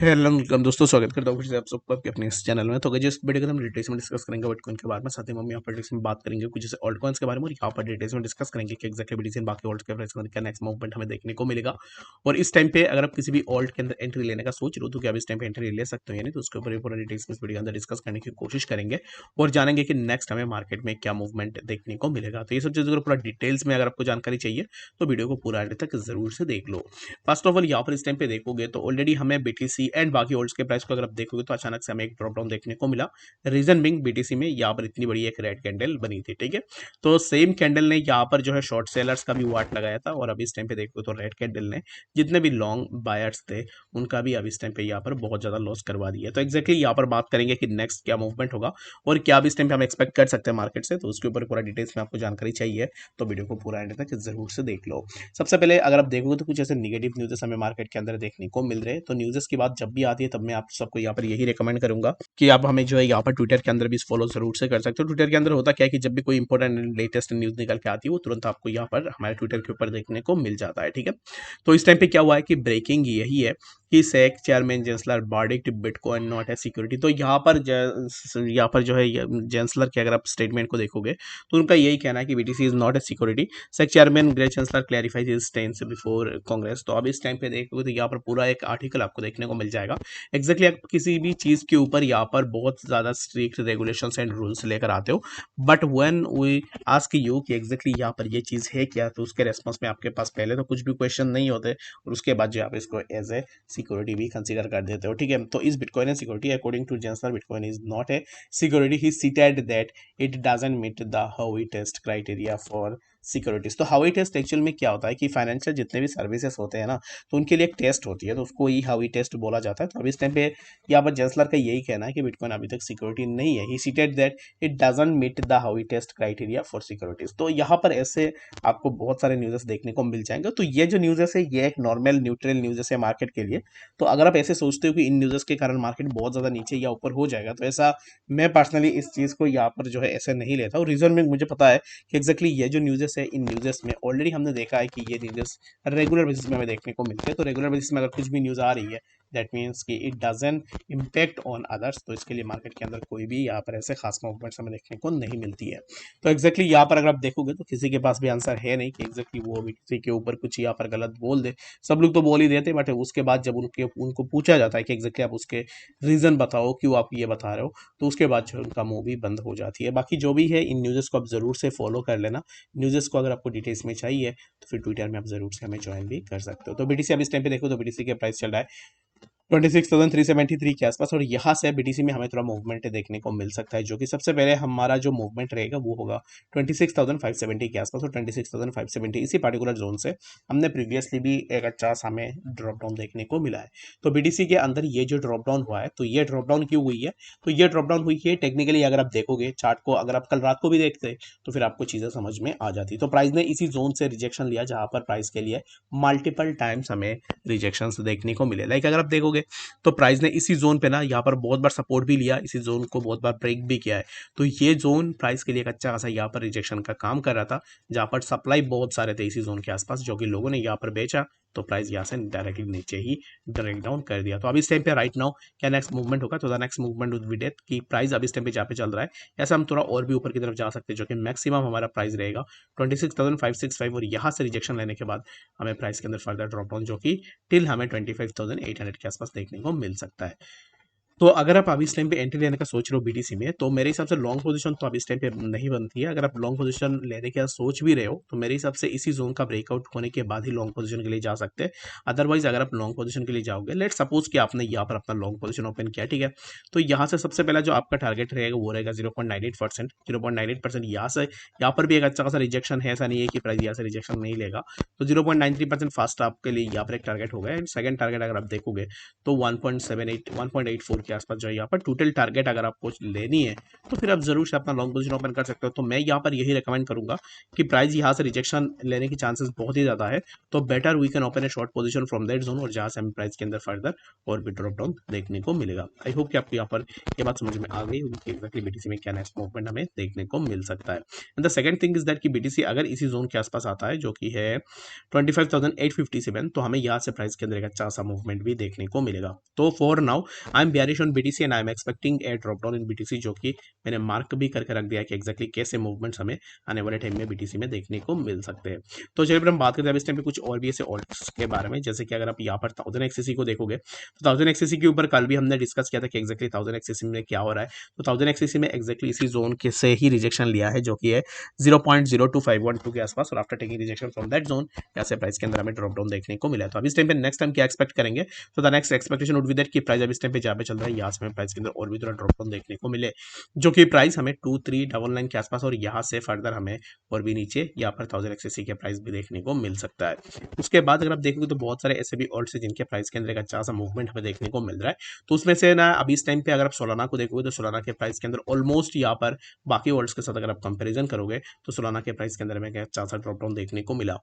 Hello welcome दोस्तों, स्वागत करता हूँ फिर से आप सबको आपके अपने इस चैनल में। तो अगर जिस वीडियो को हम डिटेल्स में डिस्कस करेंगे बिटकॉइन के बारे में, साथ ही हम यहाँ पर डिटेल्स में बात करेंगे कुछ जैसे ऑल्ट कॉइन्स के बारे में, और यहाँ पर डिटेल्स में डिस्कस करेंगे कि एक्जैक्टली बीटीसी बाकी ऑल्ट के प्राइस का नेक्स्ट मूवमेंट हमें देखने को मिलेगा। और इस टाइम पे अगर आप किसी भी ऑल्ट के अंदर एंट्री लेने का सोच रहे हो तो क्या आप इस टाइम पे एंट्री ले सकते हो या नहीं, तो उसके ऊपर पूरा डिटेल्स में इस वीडियो के अंदर डिस्कस करने की कोशिश करेंगे और जानेंगे कि नेक्स्ट हमें मार्केट में क्या मूवमेंट देखने को मिलेगा। तो ये सब चीज़ों को पूरा डिटेल्स में अगर आपको जानकारी चाहिए तो वीडियो को पूरा एंड तक जरूर से देख लो। फर्स्ट ऑफ ऑल यहाँ पर इस टाइम पे देखोगे तो ऑलरेडी हमें बीटीसी एंड बाकी होल्ड्स के प्राइस को अगर आप देखोगे तो अचानक से हमें एक ड्रॉप डाउन देखने को मिला। रीजन बिंग बीटीसी में यहाँ पर इतनी बड़ी एक रेड कैंडल बनी थी, ठीक है। तो सेम कैंडल ने यहाँ पर जो है शॉर्ट सेलर्स का भी वाट लगाया था, और अभी इस टाइम पे देखो तो रेड कैंडल ने जितने भी लॉन्ग बायर्स थे उनका भी अभी इस टाइम पे यहाँ पर बहुत ज्यादा लॉस करवा दिया। तो एक्जैक्टली यहाँ पर बात करेंगे कि नेक्स्ट क्या मूवमेंट होगा और क्या अभी इस टाइम पे हम एक्सपेक्ट कर सकते हैं मार्केट से, तो उसके ऊपर पूरा डिटेल्स में आपको जानकारी चाहिए तो वीडियो को पूरा एंड तक जरूर से देख लो। सबसे पहले अगर आप देखोगे तो कुछ ऐसे निगेटिव न्यूज़ हमें मार्केट के अंदर देखने को मिल रहे हैं। तो न्यूज़ की बात जब भी आती है तब मैं आप सबको यहाँ पर यही रिकमेंड करूंगा कि आप हमें जो है यहाँ पर ट्विटर के अंदर भी फॉलो जरूर से कर सकते हो। ट्विटर के अंदर होता क्या है कि जब भी कोई इंपॉर्टेंट लेटेस्ट न्यूज़ निकल के आती है वो तुरंत आपको यहाँ पर हमारे ट्विटर के ऊपर देखने को मिल जाता है, ठीक है। तो इस टाइम पे क्या हुआ है कि ब्रेकिंग यही है कि SEC chairman Gensler verdict bitcoin not a security. तो यहाँ पर जो है जेंसलर के अगर आप स्टेटमेंट को देखोगे तो उनका यही कहना है कि BTC is not a security. SEC chairman Gary Gensler clarifies his stand before Congress. तो अब इस टाइम पे देखोगे तो यहाँ पर पूरा एक आर्टिकल आपको देखने को मिल जाएगा। एक्जैक्टली आप किसी भी चीज के ऊपर यहाँ पर बहुत ज्यादा स्ट्रिक्ट रेगुलेशंस एंड रूल्स लेकर आते हो, but when we ask you कि एग्जैक्टली यहाँ पर ये चीज है क्या, तो उसके रेस्पॉन्स में आपके पास पहले तो कुछ भी क्वेश्चन नहीं होते और उसके बाद जो आप इसको एज ए सिक्योरिटी भी कंसीडर कर देते हो, ठीक है। तो इस bitcoin and security according to Gensler bitcoin is not a security. He cited that it doesn't meet the Howey test criteria for securities. तो हाउ टेस्ट एक्चुअल में क्या होता है कि फाइनेंशियल जितने भी सर्विसेज होते हैं ना, तो उनके लिए एक टेस्ट होती है, तो उसको ही हाउ टेस्ट बोला जाता है। तो अभी इस टाइम पे यहाँ पर जेंसलर का यही कहना है कि बिटकॉइन अभी तक सिक्योरिटी नहीं है। He cited that it doesn't meet the Howey test criteria for securities. तो यहाँ पर ऐसे आपको बहुत सारे न्यूज़ेस देखने को मिल जाएंगे। तो ये जो न्यूज़ेस है ये एक नॉर्मल न्यूट्रल न्यूज़ेस है मार्केट के लिए। तो अगर आप ऐसे सोचते हो कि इन न्यूज़ेस के कारण मार्केट बहुत ज़्यादा नीचे या ऊपर हो जाएगा, तो ऐसा मैं पर्सनली इस चीज़ को यहाँ पर जो है ऐसे नहीं लेता। और रीज़न में मुझे पता है कि एक्जैक्टली ये जो न्यूज़ेस है इन न्यूज़ेस में ऑलरेडी हमने देखा है कि ये न्यूज़ेस रेगुलर बेसिस में हमें देखने को मिलते हैं। तो रेगुलर बेसिस में अगर कुछ भी न्यूज़ आ रही है दैट मीन्स कि it doesn't impact on others, तो इसके लिए मार्केट के अंदर कोई भी यहाँ पर ऐसे खास मूवमेंट्स हमें देखने को नहीं मिलती है। तो एक्जैक्टली यहाँ पर अगर आप देखोगे तो किसी के पास भी आंसर है नहीं कि एक्जैक्टली वो भी किसी के ऊपर कुछ यहाँ पर गलत बोल दे। सब लोग तो बोल ही देते, बट उसके बाद जब उनको पूछा जाता है कि एक्जैक्टली आप उसके रीजन बताओ क्यों आप ये बता रहे हो, तो उसके बाद जो है उनका मुंह भी बंद हो जाती है। बाकी जो भी है इन न्यूज़ेस को आप जरूर से फॉलो कर लेना। न्यूज़ेस को अगर आपको डिटेल्स में चाहिए तो फिर ट्विटर में आप जरूर से हमें ज्वाइन भी कर सकते हो। तो बीटीसी अब इस टाइम पे देखो तो बीटीसी के प्राइस चल रहा है 26,373 के आसपास, और यहाँ से बीटीसी में हमें थोड़ा मूवमेंट देखने को मिल सकता है, जो कि सबसे पहले हमारा जो मूवमेंट रहेगा वो होगा 26,570 के आसपास। और 26,570 इसी पार्टिकुलर जोन से हमने प्रीवियसली भी एक अच्छा हमें ड्रॉप डाउन देखने को मिला है। तो बीटीसी के अंदर ये जो ड्रॉप डाउन हुआ है, तो ये ड्रॉप डाउन क्यों हुई है, तो ये ड्रॉप डाउन हुई है टेक्निकली अगर आप देखोगे चार्ट को, अगर आप कल रात को भी देखते तो फिर आपको चीजें समझ में आ जाती। तो प्राइस ने इसी जोन से रिजेक्शन लिया जहां पर प्राइस के लिए मल्टीपल टाइम्स हमें रिजेक्शंस देखने को मिले। लाइक अगर आप देखोगे तो प्राइस ने इसी जोन पे ना यहाँ पर बहुत बार सपोर्ट भी लिया, इसी जोन को बहुत बार ब्रेक भी किया है। तो ये जोन प्राइस के लिए एक अच्छा खासा यहाँ पर रिजेक्शन का काम कर रहा था, जहाँ पर सप्लाई बहुत सारे थे इसी जोन के आसपास, जो कि लोगों ने यहाँ पर बेचा, तो प्राइस यहाँ से डायरेक्टली नीचे ही ब्रेक डाउन कर दिया। तो अभी इस टाइम पे राइट नाउ क्या नेक्स्ट मूवमेंट होगा, तो the next movement would be death की प्राइस अभी इस टाइम पे जहाँ पे चल रहा है ऐसा हम थोड़ा और भी ऊपर की तरफ जा सकते हैं, जो कि मैक्सिमम हमारा प्राइस रहेगा 26,565, और यहाँ से रिजेक्शन लेने के बाद हमें प्राइस के अंदर फर्दर ड्रॉप डाउन जो कि टिल हमें 25,800 के आसपास देखने को मिल सकता है। तो अगर आप अभी इस टाइम पे एंट्री लेने का सोच रहे हो बीटीसी में, तो मेरे हिसाब से लॉन्ग पोजीशन तो अभी इस टाइम पे नहीं बनती है। अगर आप लॉन्ग पोजीशन लेने का सोच भी रहे हो तो मेरे हिसाब से इसी जोन का ब्रेकआउट होने के बाद ही लॉन्ग पोजीशन के लिए जा सकते हैं। अदरवाइज अगर आप लॉन्ग पोजीशन के लिए जाओगे, लेट सपोज कि आपने यहाँ पर अपना लॉन्ग पोजीशन ओपन किया, ठीक है, तो यहाँ से सबसे पहला जो आपका टारगेट रहेगा वो रहेगा 0.98%। 0.98% यहाँ से यहाँ पर भी एक अच्छा खासा रिजेक्शन है, ऐसा नहीं है कि प्राइस यहाँ से रिजेक्शन नहीं लेगा। तो 0.93% फास्ट आपके लिए यहाँ पर एक टारगेट होगा। एंड सेकंड टारगेट अगर आप देखोगे तो 1.78 1.84 के आसपास जो है यहाँ पर टोटल टारगेट अगर आपको लेनी है तो फिर आप जरूर से अपना लॉन्ग पोजीशन ओपन कर सकते हो। तो मैं यहाँ पर यही रिकमेंड करूंगा कि प्राइस यहाँ से रिजेक्शन लेने की चांसेस बहुत ही ज़्यादा है, तो better we can open a short position from that zone, और जहाँ से हमें प्राइस के अंदर फर्दर और भी ड्रॉप डाउन देखने को मिलेगा। आई होप कि आपको यहाँ पर ये बात समझ में आ गई होगी कि एक्जैक्टली बीटीसी में क्या नेक्स्ट मूवमेंट हमें देखने को मिल सकता है। And the second thing is that कि बीटीसी अगर इसी जोन के आसपास आता है जो कि है 25,857, तो हमें यहाँ से प्राइस के अंदर एक अच्छा सा मूवमेंट भी देखने को मिलेगा। तो for now I am bearish on BTC and I am expecting a drop down in BTC, जो कि मैंने मार्क भी करके रख दिया कि एक्जैक्टली कैसे मूवमेंट्स हमें आने वाले टाइम में बीटीसी में देखने को मिल सकते हैं। तो चलिए फिर हम बात करते हैं इस टाइम पे कुछ और भी ऐसे ऑल्ट्स के बारे में, जैसे कि अगर आप यहाँ पर 1000 एक्सएससी को देखोगे तो 1000 एक्सएससी के ऊपर कल भी हमने डिस्कस किया था कि एक्जैक्टली 1000 एक्सएससी में क्या हो रहा है। तो 1000 एक्सएससी में एक्जैक्टली इसी जोन के से ही रिजेक्शन लिया है जो कि है 0.02512 के आसपास, और after taking rejection from that zone यहाँ से प्राइस के अंदर हमें ड्रॉप डाउन देखने को मिला है। तो अब इस टाइम पे नेक्स्ट टाइम क्या एक्सपेक्ट करेंगे, तो the next expectation would be that कि प्राइस अब इस टाइम पे जहाँ पे चल रहा है यहाँ से हमें प्राइस के अंदर और भी थोड़ा ड्रॉप डाउन देखने को मिले, जो कि प्राइस हमें 2399 के आसपास, और यहाँ से फर्दर हमें और भी नीचे यहाँ पर 1000 एक्सएससी के प्राइस भी देखने को मिल सकता है। उसके बाद अगर आप देखोगे तो बहुत सारे ऐसे भी ऑल्ट्स हैं जिनके प्राइस के अंदर एक अच्छा सा मूवमेंट हमें देखने को मिल रहा है। तो उसमें से ना अभी इस टाइम पे अगर आप सोलाना को देखोगे तो सोलाना के प्राइस के अंदर ऑलमोस्ट यहाँ पर बाकी ऑल्ट्स के साथ अगर आप कंपेरिजन करोगे तो सोलाना के प्राइस के अंदर हमें अच्छा सा ड्रॉप डाउन देखने को मिला।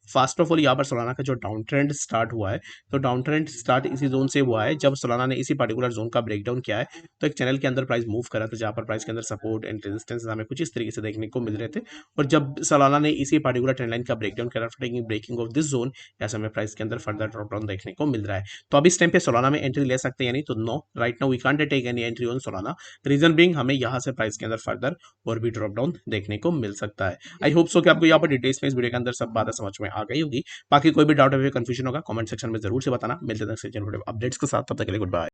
फर्स्ट ऑफ ऑल यहाँ पर सोलाना का जो डाउन ट्रेंड स्टार्ट हुआ है, तो डाउन ट्रेंड स्टार्ट इसी जोन से हुआ है जब सोलाना ने इसी पर्टिकुलर जोन का ब्रेकडाउन किया है। तो एक चैनल के अंदर प्राइस मूव करा था जहाँ पर प्राइस के अंदर सपोर्ट एंड रेजिस्टेंस हमें कुछ इस तरीके से देखने को मिल रहे थे, और जब सोलाना ने इसी पर्टिकुलर ट्रेंड लाइन का ब्रेकडाउन करा ब्रेकिंग ऑफ दिस जोन, ऐसे हमें प्राइस के अंदर फर्दर ड्रॉप डाउन देखने को मिल रहा है। तो अब इस टाइम पे सोलाना में एंट्री ले सकते हैं यानी, तो no right now we can't take any entry on Solana, reason being हमें यहाँ से प्राइस के अंदर फर्दर और भी ड्रॉप डाउन देखने को मिल सकता है। आई होप सो कि आपको यहाँ पर डिटेल्स में इस वीडियो के अंदर सब बातें समझ में आ गई होगी। बाकी कोई भी डाउट है कंफ्यूजन होगा कमेंट सेक्शन में जरूर से बताना। मिलते हैं नेक्स्ट अपडेट्स के साथ, तब तक के लिए गुड बाय।